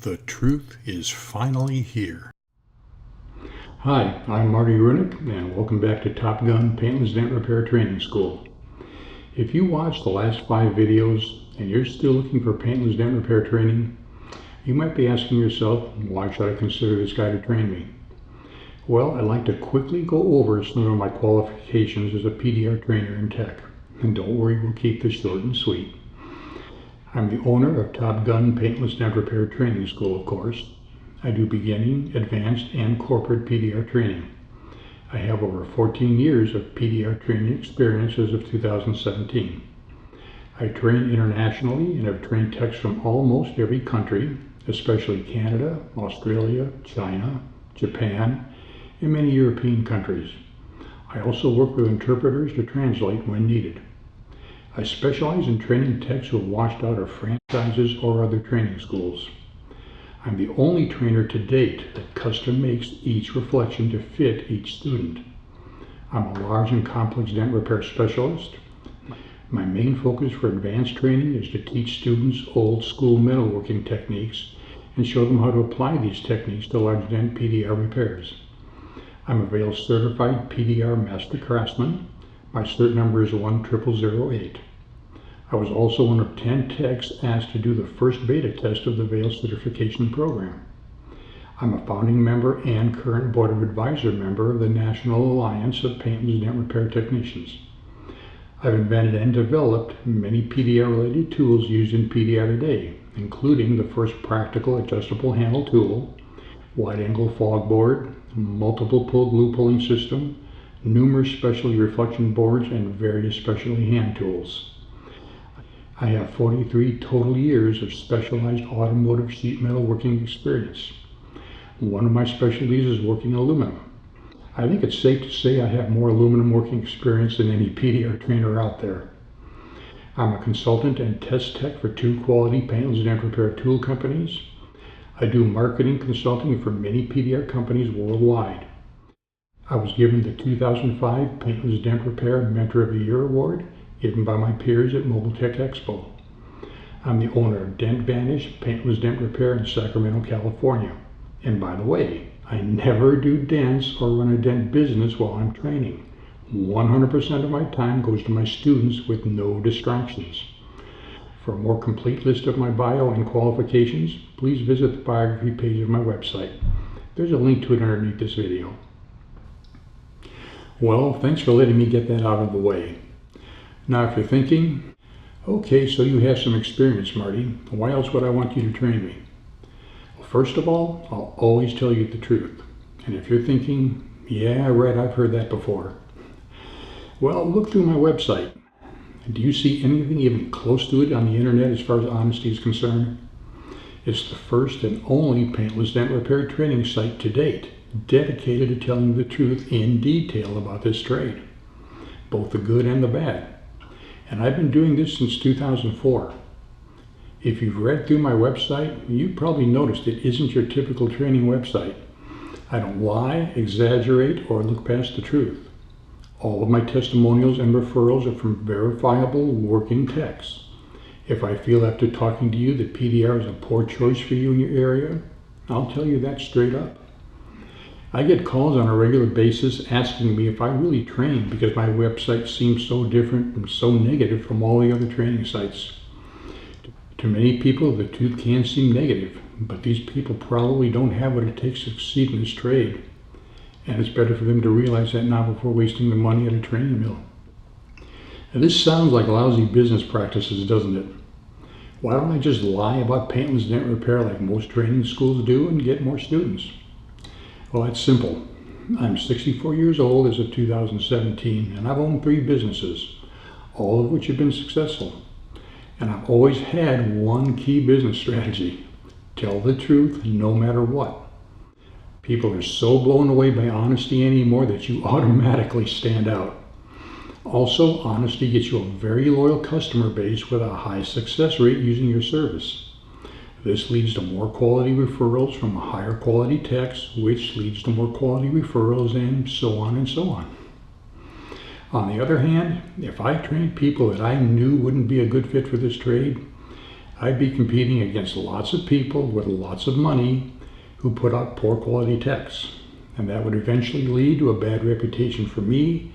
The truth is finally here. Hi, I'm Marty Runick, and welcome back to Top Gun Paintless Dent Repair Training School. If you watched the last 5 videos and you're still looking for paintless dent repair training, you might be asking yourself, why should I consider this guy to train me? Well, I'd like to quickly go over some of my qualifications as a PDR trainer and tech. And don't worry, we'll keep this short and sweet. I'm the owner of Top Gun Paintless Dent Repair Training School, of course. I do beginning, advanced, and corporate PDR training. I have over 14 years of PDR training experience as of 2017. I train internationally and have trained techs from almost every country, especially Canada, Australia, China, Japan, and many European countries. I also work with interpreters to translate when needed. I specialize in training techs who have washed out of franchises or other training schools. I'm the only trainer to date that custom makes each reflection to fit each student. I'm a large and complex dent repair specialist. My main focus for advanced training is to teach students old school metalworking techniques and show them how to apply these techniques to large dent PDR repairs. I'm a Vale certified PDR master craftsman. My cert number is 10008. I was also one of 10 techs asked to do the first beta test of the Vale certification program. I'm a founding member and current Board of Advisor member of the National Alliance of Paintless Dent Repair Technicians. I've invented and developed many PDR-related tools used in PDR today, including the first practical adjustable handle tool, wide-angle fog board, multiple pull glue pulling system, numerous specialty reflection boards, and various specialty hand tools. I have 43 total years of specialized automotive sheet metal working experience. One of my specialties is working aluminum. I think it's safe to say I have more aluminum working experience than any PDR trainer out there. I'm a consultant and test tech for 2 quality paintless dent repair tool companies. I do marketing consulting for many PDR companies worldwide. I was given the 2005 Paintless Dent Repair Mentor of the Year Award, given by my peers at Mobile Tech Expo. I'm the owner of Dent Vanish Paintless Dent Repair in Sacramento, California. And by the way, I never do dents or run a dent business while I'm training. 100% of my time goes to my students with no distractions. For a more complete list of my bio and qualifications, please visit the biography page of my website. There's a link to it underneath this video. Well, thanks for letting me get that out of the way. Now if you're thinking, okay, so you have some experience, Marty, why else would I want you to train me? Well, first of all, I'll always tell you the truth. And if you're thinking, yeah, right, I've heard that before. Well, look through my website. Do you see anything even close to it on the internet as far as honesty is concerned? It's the first and only paintless dent repair training site to date dedicated to telling the truth in detail about this trade, both the good and the bad. And I've been doing this since 2004. If you've read through my website, you've probably noticed it isn't your typical training website. I don't lie, exaggerate, or look past the truth. All of my testimonials and referrals are from verifiable working techs. If I feel after talking to you that PDR is a poor choice for you in your area, I'll tell you that straight up. I get calls on a regular basis asking me if I really train because my website seems so different and so negative from all the other training sites. To many people, the truth can seem negative, but these people probably don't have what it takes to succeed in this trade. And it's better for them to realize that now before wasting their money at a training mill. Now, this sounds like lousy business practices, doesn't it? Why don't I just lie about paintless dent repair like most training schools do and get more students? Well, it's simple. I'm 64 years old as of 2017, and I've owned 3 businesses, all of which have been successful. And I've always had one key business strategy: tell the truth no matter what. People are so blown away by honesty anymore that you automatically stand out. Also, honesty gets you a very loyal customer base with a high success rate using your service. This leads to more quality referrals from higher quality techs, which leads to more quality referrals, and so on and so on. On the other hand, if I trained people that I knew wouldn't be a good fit for this trade, I'd be competing against lots of people with lots of money who put out poor quality techs, and that would eventually lead to a bad reputation for me,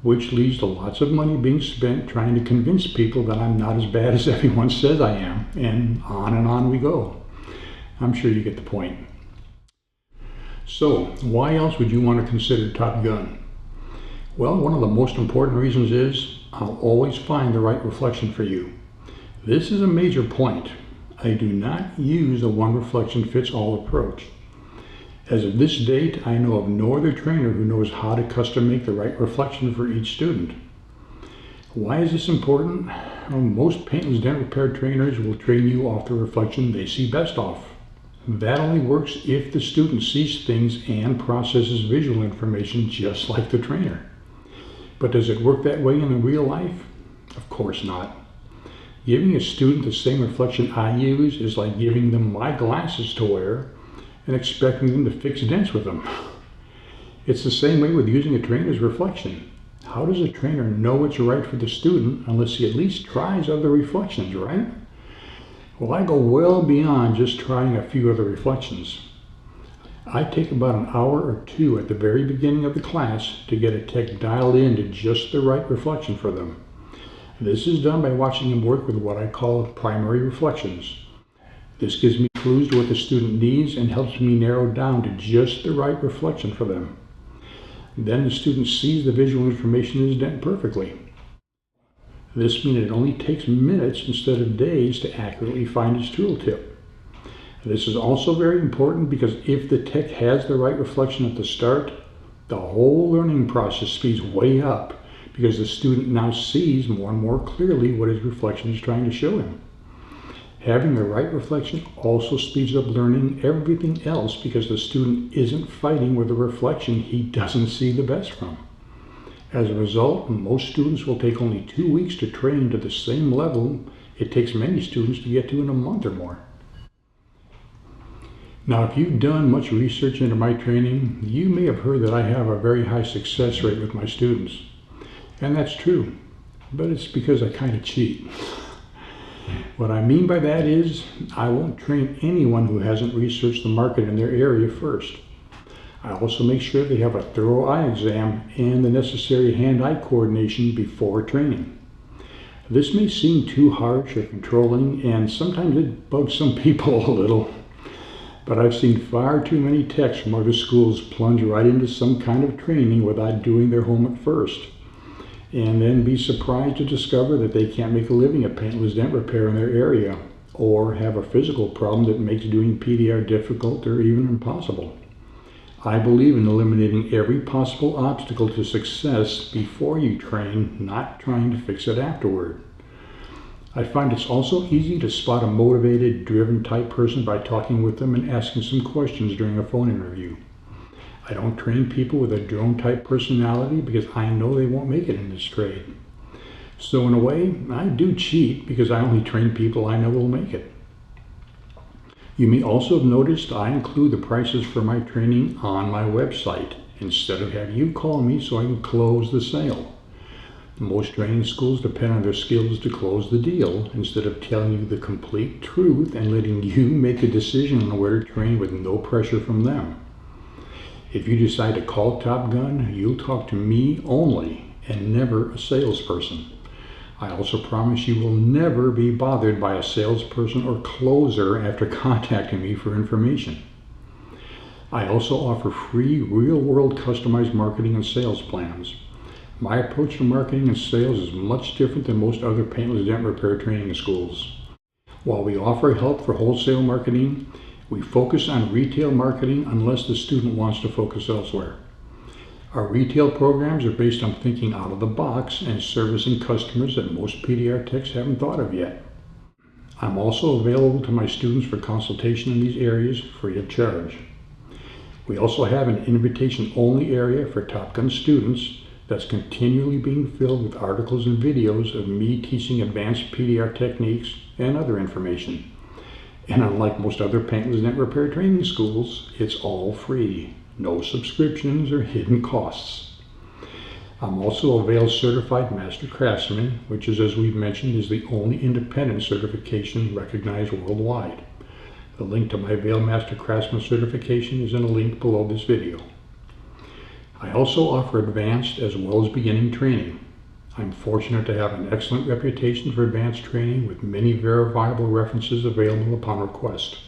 which leads to lots of money being spent trying to convince people that I'm not as bad as everyone says I am, and on we go. I'm sure you get the point. So, why else would you want to consider Top Gun? Well, one of the most important reasons is I'll always find the right reflection for you. This is a major point. I do not use a one reflection fits all approach. As of this date, I know of no other trainer who knows how to custom make the right reflection for each student. Why is this important? Well, most paintless dent repair trainers will train you off the reflection they see best off. That only works if the student sees things and processes visual information just like the trainer. But does it work that way in the real life? Of course not. Giving a student the same reflection I use is like giving them my glasses to wear and expecting them to fix dents with them. It's the same way with using a trainer's reflection. How does a trainer know it's right for the student unless he at least tries other reflections, right? Well, I go well beyond just trying a few other reflections. I take about an hour or two at the very beginning of the class to get a tech dialed in to just the right reflection for them. This is done by watching them work with what I call primary reflections. This gives me clues to what the student needs and helps me narrow down to just the right reflection for them. Then the student sees the visual information in his dent perfectly. This means it only takes minutes instead of days to accurately find his tool tip. This is also very important because if the tech has the right reflection at the start, the whole learning process speeds way up because the student now sees more and more clearly what his reflection is trying to show him. Having the right reflection also speeds up learning everything else because the student isn't fighting with a reflection he doesn't see the best from. As a result, most students will take only 2 weeks to train to the same level it takes many students to get to in a month or more. Now, if you've done much research into my training, you may have heard that I have a very high success rate with my students. And that's true, but it's because I kind of cheat. What I mean by that is, I won't train anyone who hasn't researched the market in their area first. I also make sure they have a thorough eye exam and the necessary hand-eye coordination before training. This may seem too harsh or controlling, and sometimes it bugs some people a little. But I've seen far too many techs from other schools plunge right into some kind of training without doing their homework first, and then be surprised to discover that they can't make a living at paintless dent repair in their area, or have a physical problem that makes doing PDR difficult or even impossible. I believe in eliminating every possible obstacle to success before you train, not trying to fix it afterward. I find it's also easy to spot a motivated, driven type person by talking with them and asking some questions during a phone interview. I don't train people with a drone type personality because I know they won't make it in this trade. So in a way, I do cheat because I only train people I know will make it. You may also have noticed I include the prices for my training on my website instead of having you call me so I can close the sale. Most training schools depend on their skills to close the deal instead of telling you the complete truth and letting you make a decision on where to train with no pressure from them. If you decide to call Top Gun, you'll talk to me only and never a salesperson. I also promise you will never be bothered by a salesperson or closer after contacting me for information. I also offer free real-world customized marketing and sales plans. My approach to marketing and sales is much different than most other paintless dent repair training schools. While we offer help for wholesale marketing, we focus on retail marketing unless the student wants to focus elsewhere. Our retail programs are based on thinking out of the box and servicing customers that most PDR techs haven't thought of yet. I'm also available to my students for consultation in these areas free of charge. We also have an invitation-only area for Top Gun students that's continually being filled with articles and videos of me teaching advanced PDR techniques and other information. And unlike most other paintless dent repair training schools, it's all free. No subscriptions or hidden costs. I'm also a Vale Certified Master Craftsman, which is, as we've mentioned, is the only independent certification recognized worldwide. The link to my Vale Master Craftsman certification is in a link below this video. I also offer advanced as well as beginning training. I'm fortunate to have an excellent reputation for advanced training with many verifiable references available upon request.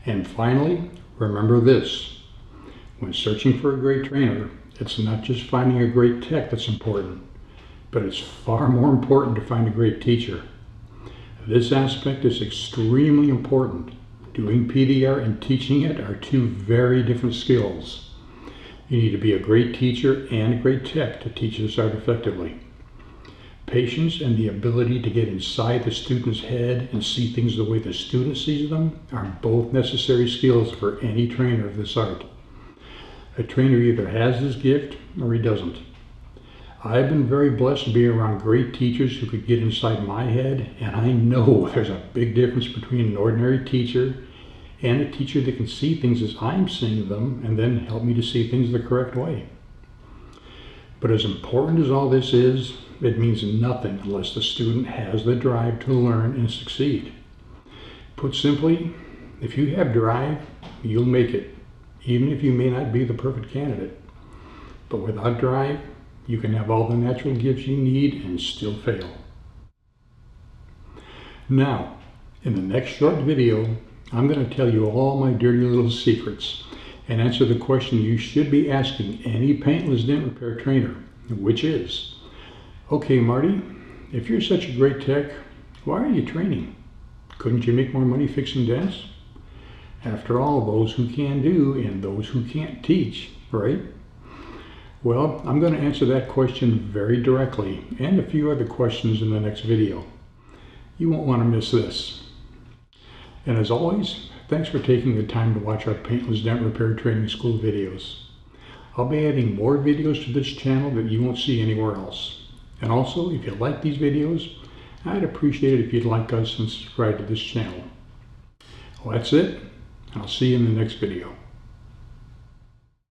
And finally, remember this: when searching for a great trainer, it's not just finding a great tech that's important, but it's far more important to find a great teacher. This aspect is extremely important. Doing PDR and teaching it are two very different skills. You need to be a great teacher and a great tech to teach this art effectively. Patience and the ability to get inside the student's head and see things the way the student sees them are both necessary skills for any trainer of this art. A trainer either has this gift or he doesn't. I've been very blessed to be around great teachers who could get inside my head, and I know there's a big difference between an ordinary teacher and a teacher that can see things as I'm seeing them and then help me to see things the correct way. But as important as all this is, it means nothing unless the student has the drive to learn and succeed. Put simply, if you have drive, you'll make it, even if you may not be the perfect candidate. But without drive, you can have all the natural gifts you need and still fail. Now, in the next short video, I'm going to tell you all my dirty little secrets and answer the question you should be asking any paintless dent repair trainer, which is, okay, Marty, if you're such a great tech, why are you training? Couldn't you make more money fixing dents? After all, those who can do and those who can't teach, right? Well, I'm going to answer that question very directly and a few other questions in the next video. You won't want to miss this. And as always, thanks for taking the time to watch our Paintless Dent Repair Training School videos. I'll be adding more videos to this channel that you won't see anywhere else. And also, if you like these videos, I'd appreciate it if you'd like us and subscribe to this channel. Well, that's it. I'll see you in the next video.